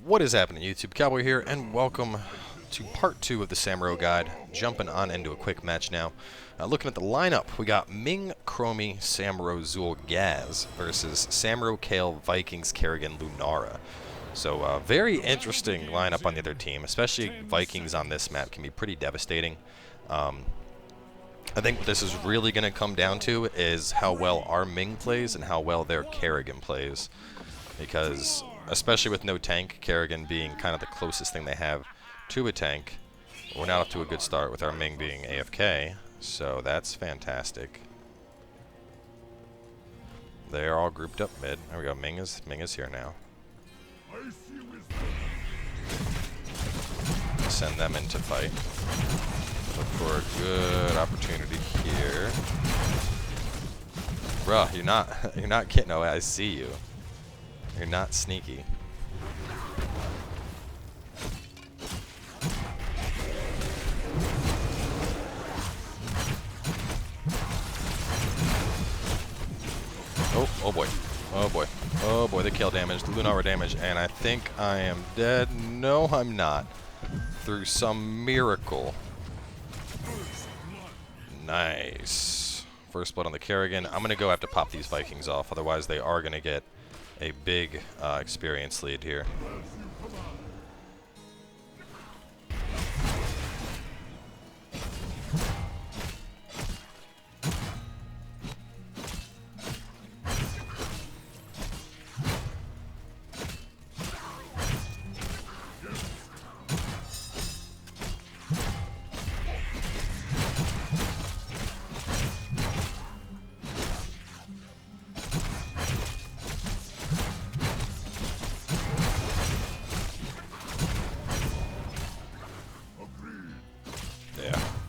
What is happening, YouTube? Cowboy here, and welcome to part 2 of the Samuro guide. Jumping on into a quick match now. Looking at the lineup, we got Ming, Chromie, Samuro, Zul, Gaz versus Samuro, Kael, Vikings, Kerrigan, Lunara. So, very interesting lineup on the other team, especially Vikings on this map can be pretty devastating. I think what this is really going to come down to is how well our Ming plays and how well their Kerrigan plays. Because, especially with no tank, Kerrigan being kind of the closest thing they have to a tank, we're not off to a good start with our Ming being AFK, so that's fantastic. They're all grouped up mid. There we go, Ming is here now. Send them into fight. Look for a good opportunity here. Bruh, you're not getting away. I see you. You're not sneaky. Oh boy. Oh boy. Oh boy, the kill damage, the Lunara damage, and I think I am dead. No, I'm not. Through some miracle. Nice. First blood on the Kerrigan. I'm going to go have to pop these Vikings off, otherwise they are going to get a big experience lead here.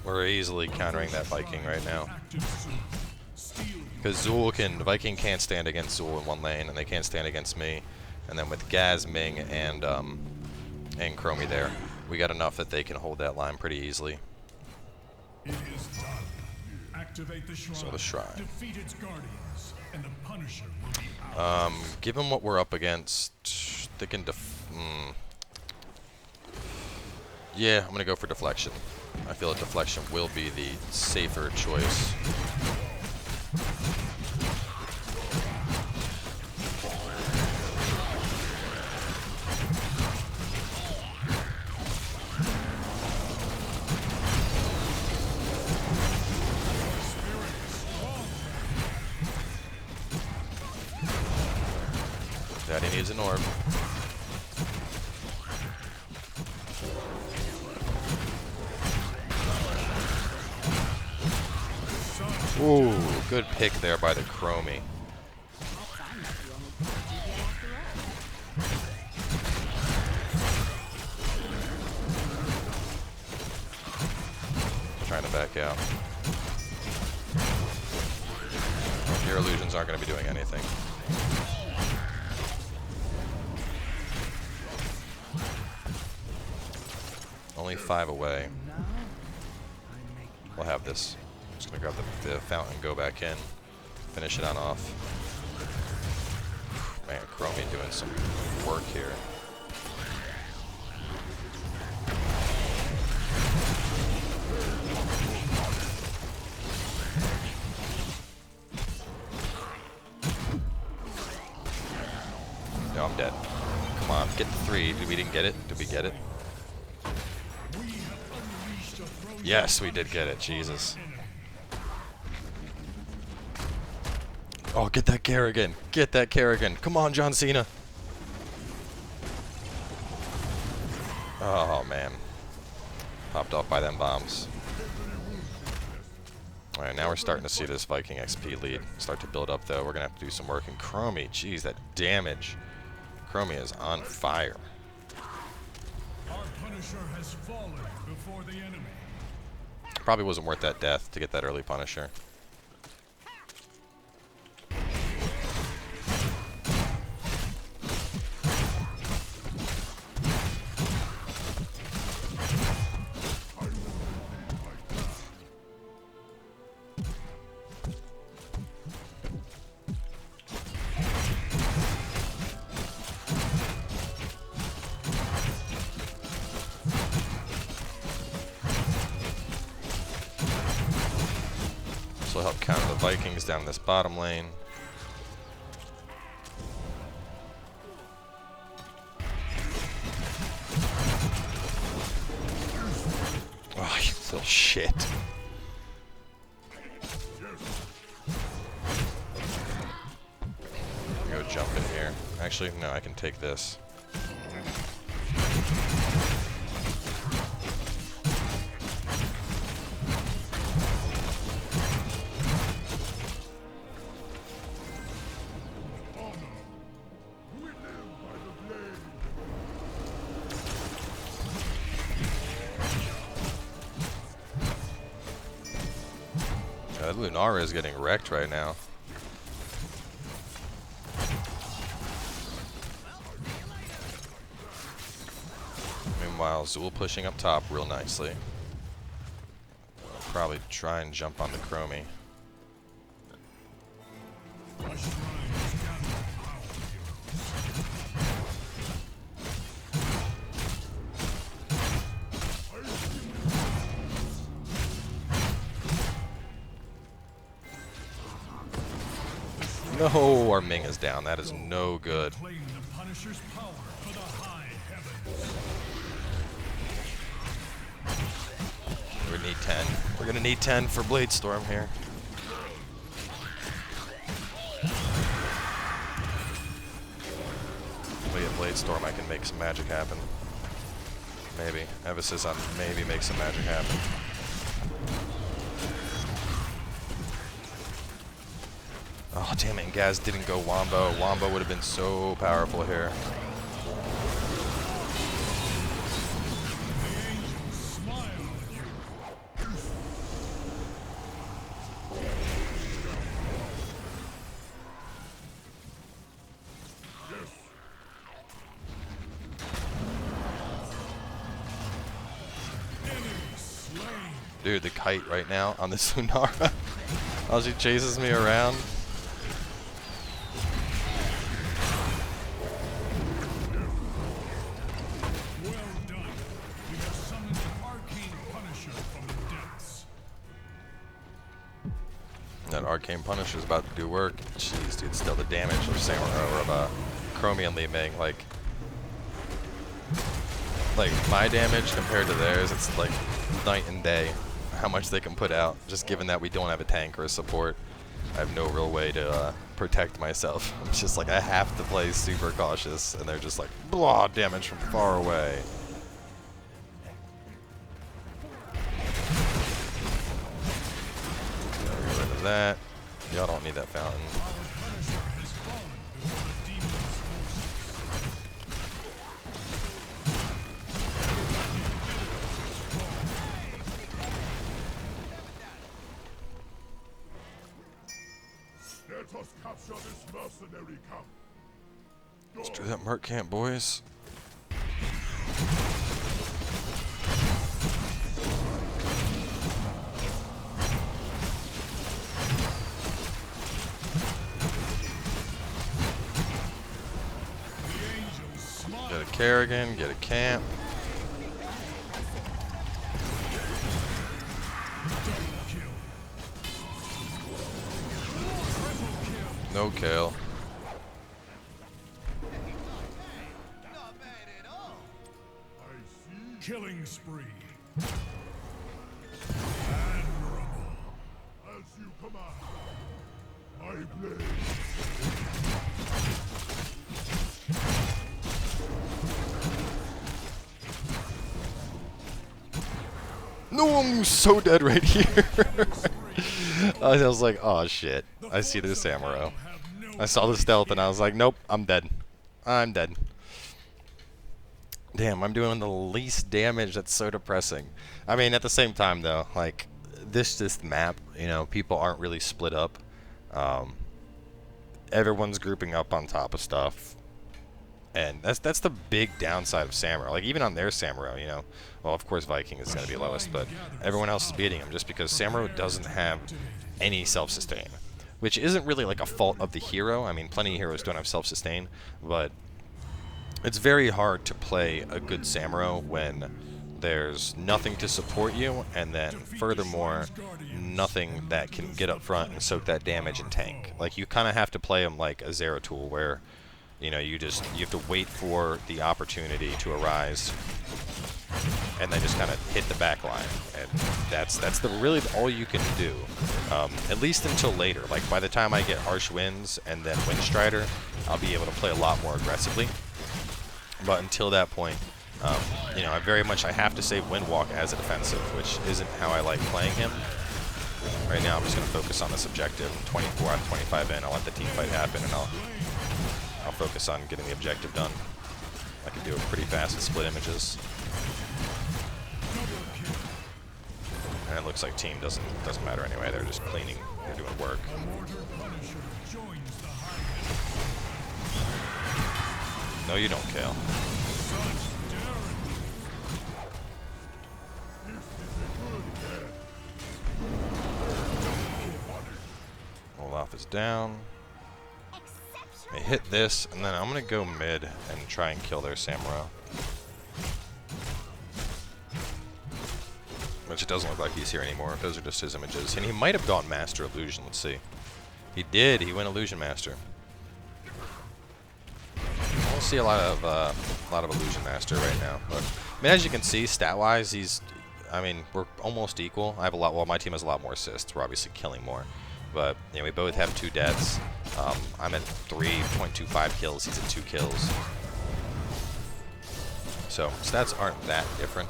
We're easily countering that Viking right now. Because the Viking can't stand against Zul in one lane, and they can't stand against me. And then with Gaz, Ming, and Chromie there, we got enough that they can hold that line pretty easily. So the Shrine. Given what we're up against, they can yeah, I'm gonna go for deflection. I feel like deflection will be the safer choice. Daddy needs an orb. Ooh, good pick there by the Chromie. Trying to back out. Your illusions aren't going to be doing anything. Only 5 away. We'll have this. Just gonna grab the fountain, go back in, finish it on off. Man, Chromie doing some work here. No, I'm dead. Come on, get the 3. We didn't get it? Did we get it? Yes, we did get it. Jesus. Oh, get that Kerrigan. Get that Kerrigan. Come on, John Cena. Oh, man. Popped off by them bombs. Alright, now we're starting to see this Viking XP lead start to build up, though. We're going to have to do some work. And Chromie, geez, that damage. Chromie is on fire. Our Punisher has fallen before the enemy. Probably wasn't worth that death to get that early Punisher. will help counter the Vikings down this bottom lane. Oh, you little shit. Go jump in here. Actually, no, I can take this. Lunara is getting wrecked right now. Meanwhile, Zul pushing up top real nicely. I'll probably try and jump on the Chromie. No, our Ming is down. That is no good. We need 10. We're gonna need 10 for Blade Storm here. If we get Blade Storm, I can make some magic happen. Maybe. Emphasis on maybe make some magic happen. Oh, damn it, and Gaz didn't go Wombo. Wombo would have been so powerful here. Dude, the kite right now on this Lunara. While she chases me around. That Arcane Punisher is about to do work. Jeez, dude, still the damage of Samuro or of Chromie and Li-Ming, like my damage compared to theirs, it's like night and day. How much they can put out, just given that we don't have a tank or a support. I have no real way to protect myself. It's just like I have to play super cautious, and they're just like blah damage from far away. Get rid of that. Y'all don't need that fountain. Let's do that Merc camp, boys. Get a Kerrigan, get a camp. No kill. Killing spree. Admirable. As you command. I blade. No, I'm so dead right here. I was like, oh shit. I see the Samuro. I saw the stealth and I was like, nope, I'm dead. I'm dead. Damn, I'm doing the least damage. That's so depressing. I mean, at the same time though, like this map, you know, people aren't really split up. Everyone's grouping up on top of stuff. And that's the big downside of Samuro. Like, even on their Samuro, you know, well, of course Viking is going to be lowest, but everyone else is beating him just because Samuro doesn't have any self-sustain, which isn't really like a fault of the hero. I mean, plenty of heroes don't have self-sustain, but it's very hard to play a good Samuro when, there's nothing to support you, and then furthermore, nothing that can get up front and soak that damage and tank. Like, you kind of have to play him like a Zeratul, where, you know, you have to wait for the opportunity to arise, and then just kind of hit the back line. And that's really all you can do, at least until later. Like, by the time I get Harsh Winds and then Windstrider, I'll be able to play a lot more aggressively. But until that point, you know, I have to save Windwalk as a defensive, which isn't how I like playing him. Right now, I'm just going to focus on this objective. 24 out of 25 in. I'll let the team fight happen, and I'll focus on getting the objective done. I can do it pretty fast with split images. And it looks like team doesn't matter anyway. They're just cleaning. They're doing work. No, you don't, Kale. Olaf is down. They hit this, and then I'm going to go mid and try and kill their Samuro. Which it doesn't look like he's here anymore. Those are just his images. And he might have gone Master Illusion. Let's see. He did. He went Illusion Master. I don't see a lot of Illusion Master right now. But I mean, as you can see, stat-wise, we're almost equal. I have a lot. Well, my team has a lot more assists. We're obviously killing more. But you know, we both have 2 deaths. I'm at 3.25 kills. He's at 2 kills. So stats aren't that different.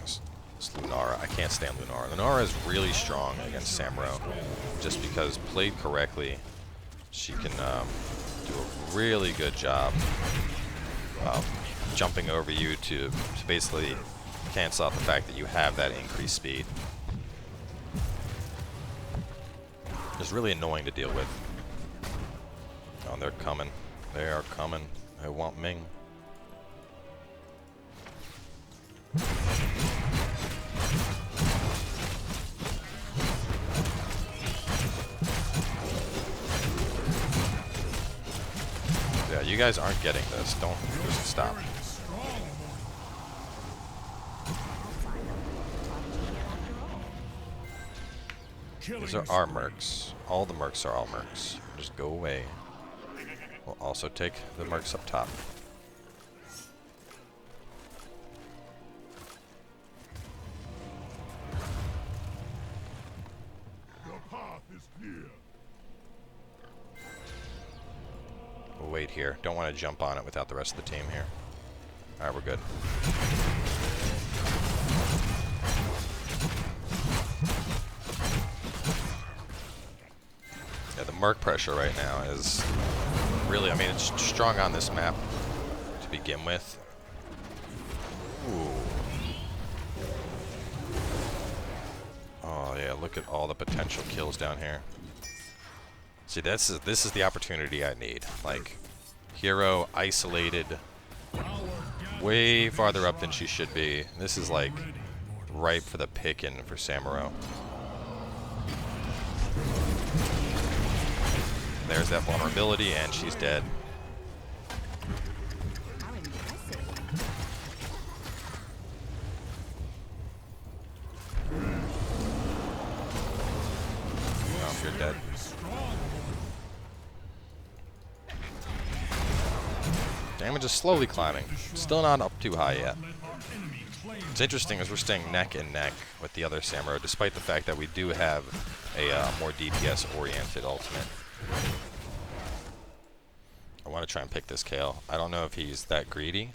It's Lunara. I can't stand Lunara. Lunara is really strong against Samuro, just because played correctly, she can do a really good job jumping over you to basically cancel out the fact that you have that increased speed. It's really annoying to deal with. Oh, they're coming. They are coming. They want Ming. Yeah, you guys aren't getting this. Don't just stop. These are our mercs. All the mercs are all mercs. Just go away. We'll also take the mercs up top. We'll wait here. Don't want to jump on it without the rest of the team here. Alright, we're good. Yeah, the merc pressure right now is really, I mean, it's strong on this map to begin with. Ooh. Oh yeah, look at all the potential kills down here. See, this is the opportunity I need. Like, hero isolated way farther up than she should be. This is like ripe for the picking for Samuro. There's that vulnerability, and she's dead. Oh, you're dead. Damage is slowly climbing. Still not up too high yet. What's interesting is we're staying neck and neck with the other Samuro, despite the fact that we do have a more DPS-oriented ultimate. I want to try and pick this Kale. I don't know if he's that greedy,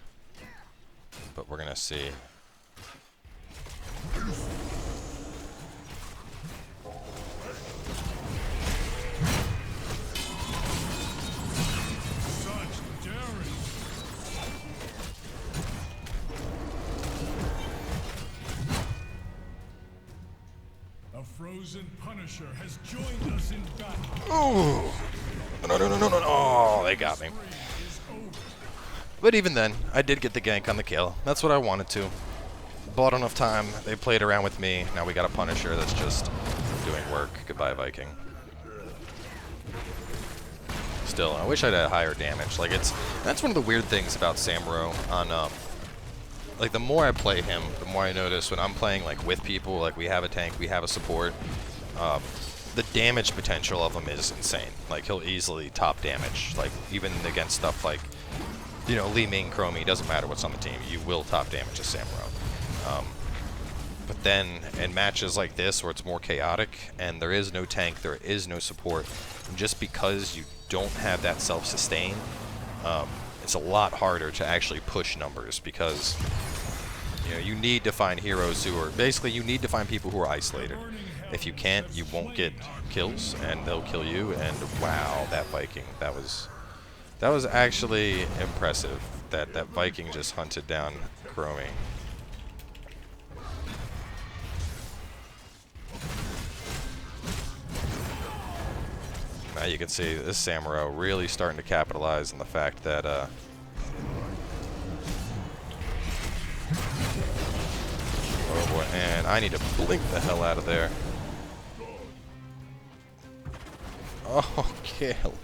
but we're going to see. A frozen Punisher has joined us in battle. Ooh. No. Oh, they got me. But even then, I did get the gank on the kill. That's what I wanted to. Bought enough time. They played around with me. Now we got a Punisher that's just doing work. Goodbye, Viking. Still, I wish I'd had higher damage. Like, that's one of the weird things about Samuro like the more I play him, the more I notice when I'm playing like with people, like we have a tank, we have a support, the damage potential of him is insane. Like he'll easily top damage, like even against stuff like, you know, Li-Ming, Chromie, doesn't matter what's on the team, you will top damage a Samuro. But then in matches like this where it's more chaotic and there is no tank, there is no support, and just because you don't have that self-sustain, it's a lot harder to actually push numbers because, you know, you need to find heroes who are, basically you need to find people who are isolated. If you can't, you won't get kills and they'll kill you, and wow, that Viking, that was actually impressive. That Viking just hunted down Chromie. Now you can see this Samuro really starting to capitalize on the fact that oh boy, and I need to blink the hell out of there. Oh, kill.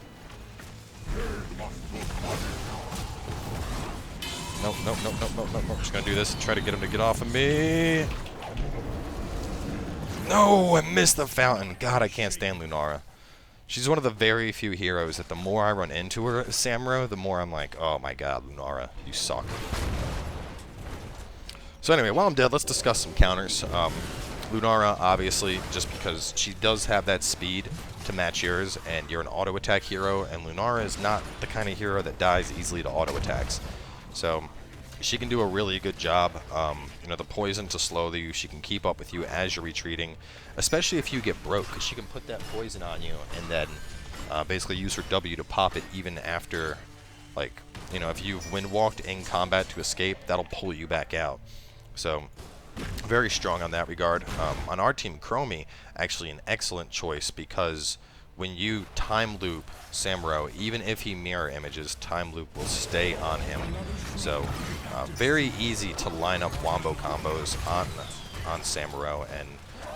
Nope, nope, nope, nope, nope, nope. I'm just gonna do this and try to get him to get off of me. No, I missed the fountain. God, I can't stand Lunara. She's one of the very few heroes that the more I run into her as Samuro, the more I'm like, oh my god, Lunara, you suck. So anyway, while I'm dead, let's discuss some counters. Lunara, obviously, just because she does have that speed to match yours, and you're an auto attack hero, and Lunara is not the kind of hero that dies easily to auto attacks. So she can do a really good job. You know, the poison to slow you, she can keep up with you as you're retreating, especially if you get broke, because she can put that poison on you and then basically use her W to pop it even after, like, you know, if you've wind walked in combat to escape, that'll pull you back out. So very strong on that regard. On our team, Chromie, actually an excellent choice, because when you time loop Samuro, even if he mirror images, time loop will stay on him. So very easy to line up wombo combos on Samuro, and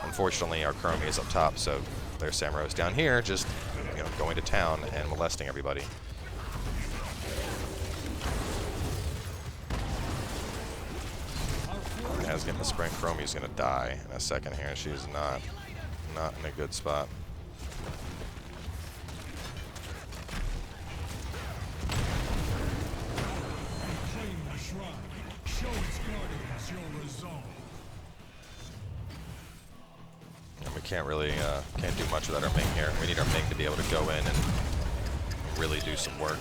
unfortunately our Chromie is up top, so their Samuro is down here just, you know, going to town and molesting everybody. As getting the sprint, Chromie's gonna die in a second here. She's not in a good spot. And we can't really can't do much without our Ming here. We need our Ming to be able to go in and really do some work.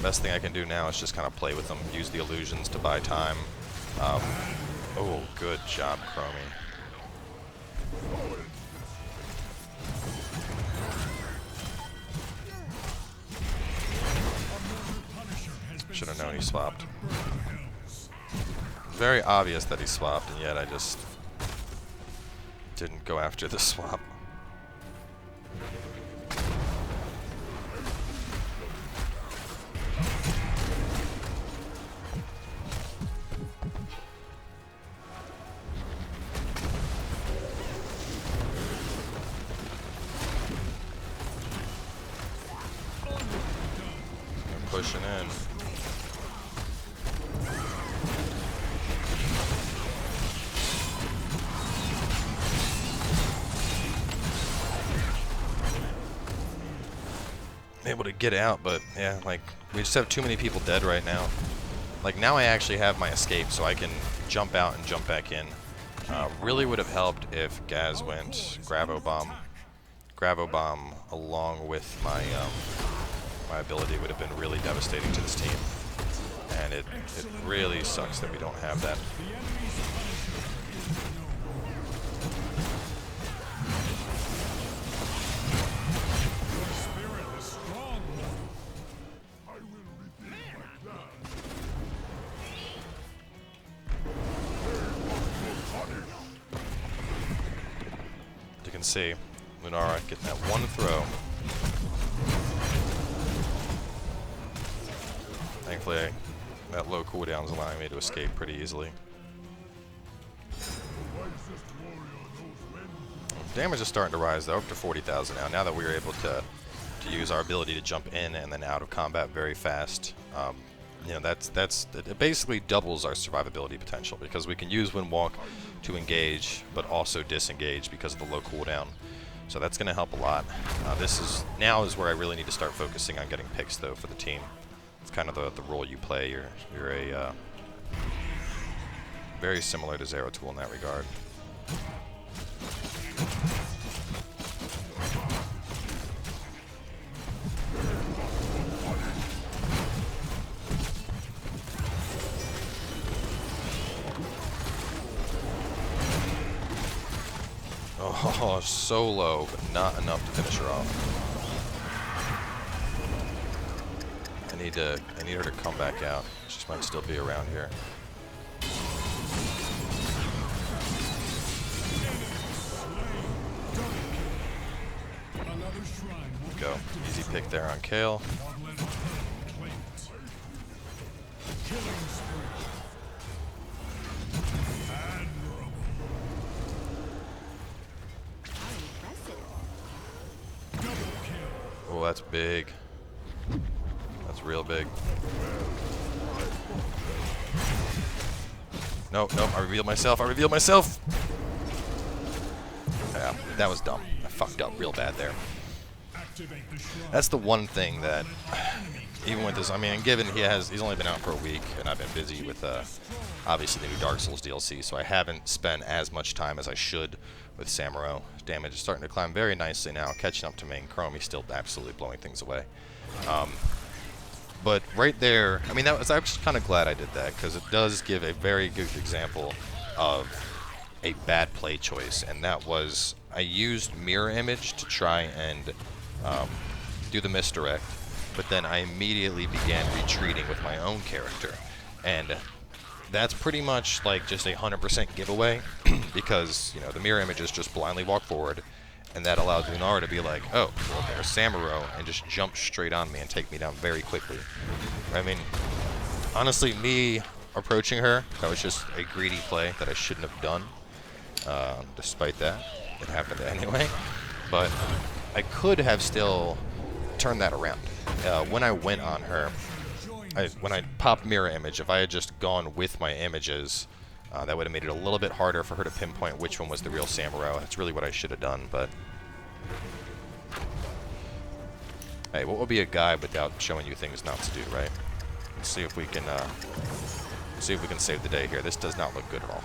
Best thing I can do now is just kind of play with them, use the illusions to buy time. Oh, good job, Chromie. Should have known he swapped. Very obvious that he swapped, and yet I just didn't go after the swap. Pushing in. Able to get out, but yeah, like we just have too many people dead right now. Like now I actually have my escape, so I can jump out and jump back in. Really would have helped if Gaz went Gravo Bomb along with my my ability would have been really devastating to this team, and it really sucks that we don't have that. You can see Lunara getting that one throw. Thankfully, that low cooldown is allowing me to escape pretty easily. Damage is starting to rise though, up to 40,000 now. Now that we were able to use our ability to jump in and then out of combat very fast, you know, it basically doubles our survivability potential because we can use Wind Walk to engage, but also disengage because of the low cooldown. So that's going to help a lot. Now is where I really need to start focusing on getting picks though for the team. It's kind of the role you play. You're a very similar to Zeratul in that regard. Oh, so low, but not enough to finish her off. I need her to come back out. She might still be around here. Go. Easy pick there on Kale. Oh, that's big. That's real big. Nope, nope, I revealed myself. Yeah, that was dumb. I fucked up real bad there. That's the one thing that, even with this, I mean, given he's only been out for a week, and I've been busy with, obviously the new Dark Souls DLC, so I haven't spent as much time as I should with Samuro. Damage is starting to climb very nicely now, catching up to me, and Chromie's still absolutely blowing things away. But right there, I mean, I was kind of glad I did that, because it does give a very good example of a bad play choice, and that was, I used mirror image to try and do the misdirect, but then I immediately began retreating with my own character, and that's pretty much like just a 100% giveaway because, you know, the mirror images just blindly walk forward, and that allows Raynor to be like, oh, well, there's Samuro, and just jump straight on me and take me down very quickly. I mean, honestly, me approaching her, that was just a greedy play that I shouldn't have done. Despite that, it happened anyway. But I could have still turned that around. When I went on her, when I popped mirror image, if I had just gone with my images, that would have made it a little bit harder for her to pinpoint which one was the real Samuro. That's really what I should have done, but hey, what would be a guide without showing you things not to do, right? Let's see if we can save the day here. This does not look good at all.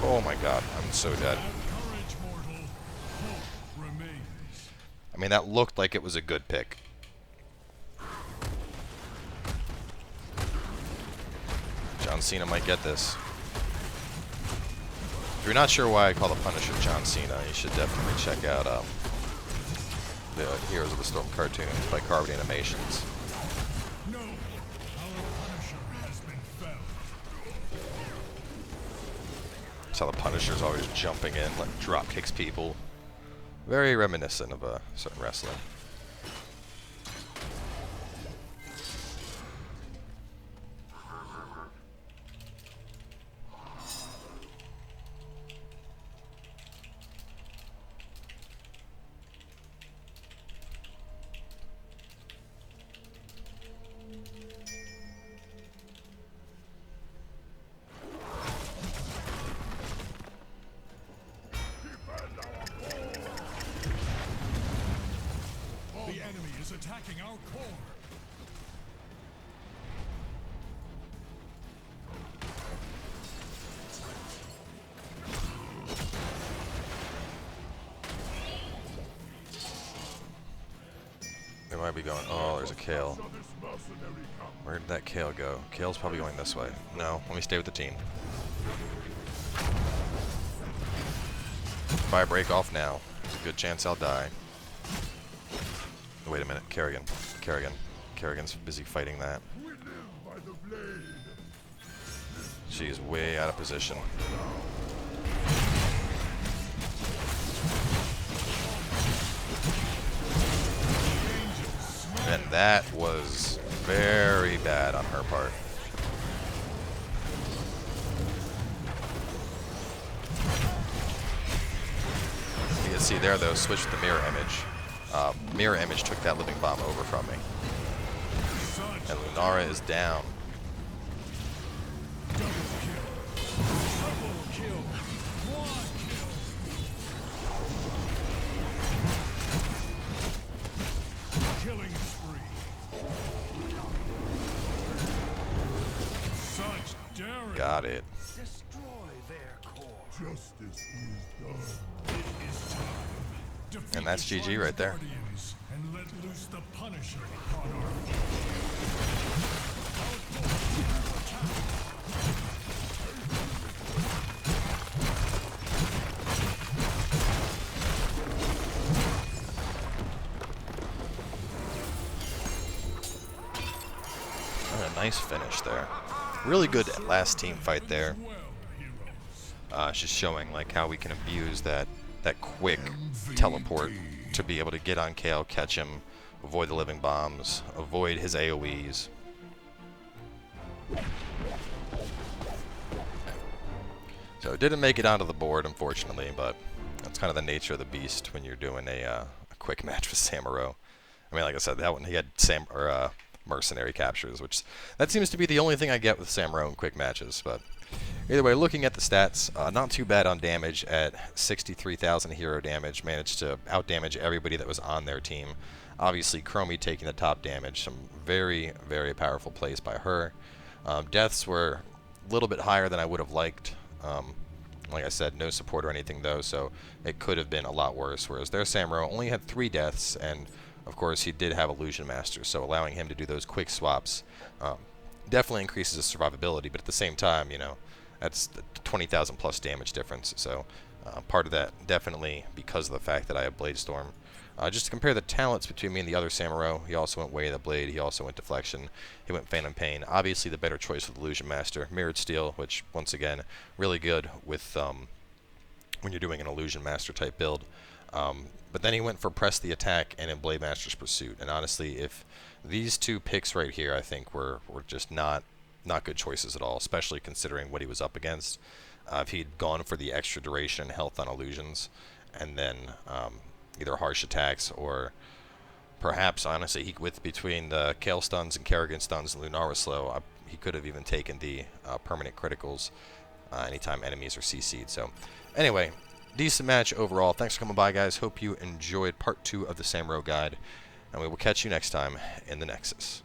Oh my god, I'm so dead. I mean, that looked like it was a good pick. John Cena might get this. If you're not sure why I call the Punisher John Cena, you should definitely check out the Heroes of the Storm cartoons by Carbon Animations. No, our Punisher has been felled. That's how the Punisher's always jumping in, like drop kicks people. Very reminiscent of certain wrestling. Attacking our core. They might be going, oh, there's a Kale. Where did that Kale go? Kale's probably going this way. No, let me stay with the team. If I break off now, there's a good chance I'll die. Wait a minute, Kerrigan. Kerrigan's busy fighting that. She's way out of position. And that was very bad on her part. You can see there, though, switch with the mirror image. Mirror image took that living bomb over from me. And Lunara is down. Killing spree. Such daring. Got it. Destroy their core. Justice is done. It is time. Defeat And that's the GG right there. Guardians and let loose the Punisher upon our And a nice finish there. Really good last team fight there. Just showing like how we can abuse that quick teleport to be able to get on Kale, catch him, avoid the living bombs, avoid his AoEs. So it didn't make it onto the board, unfortunately, but that's kind of the nature of the beast when you're doing a quick match with Samuro. I mean, like I said, that one he had mercenary captures, which that seems to be the only thing I get with Samuro in quick matches. But either way, looking at the stats, not too bad on damage at 63,000 hero damage. Managed to outdamage everybody that was on their team. Obviously, Chromie taking the top damage. Some very, very powerful plays by her. Deaths were a little bit higher than I would have liked. Like I said, no support or anything though, so it could have been a lot worse. Whereas their Samuro only had 3 deaths, and of course he did have Illusion Master, so allowing him to do those quick swaps definitely increases his survivability. But at the same time, you know, that's 20,000 plus damage difference. So part of that definitely because of the fact that I have Blade Storm. Just to compare the talents between me and the other Samuro, he also went Way of the Blade, he also went Deflection, he went Phantom Pain. Obviously the better choice with Illusion Master. Mirrored Steel, which once again, really good with when you're doing an Illusion Master type build. But then he went for Press the Attack and in Blade Master's Pursuit. And honestly, if these two picks right here, I think were just not good choices at all, especially considering what he was up against. If he'd gone for the extra duration and health on illusions, and then either harsh attacks or perhaps, honestly, with between the Kale stuns and Kerrigan stuns and Lunara slow, he could have even taken the permanent criticals anytime enemies are CC'd. So anyway, decent match overall. Thanks for coming by, guys. Hope you enjoyed part 2 of the Samuro guide, and we will catch you next time in the Nexus.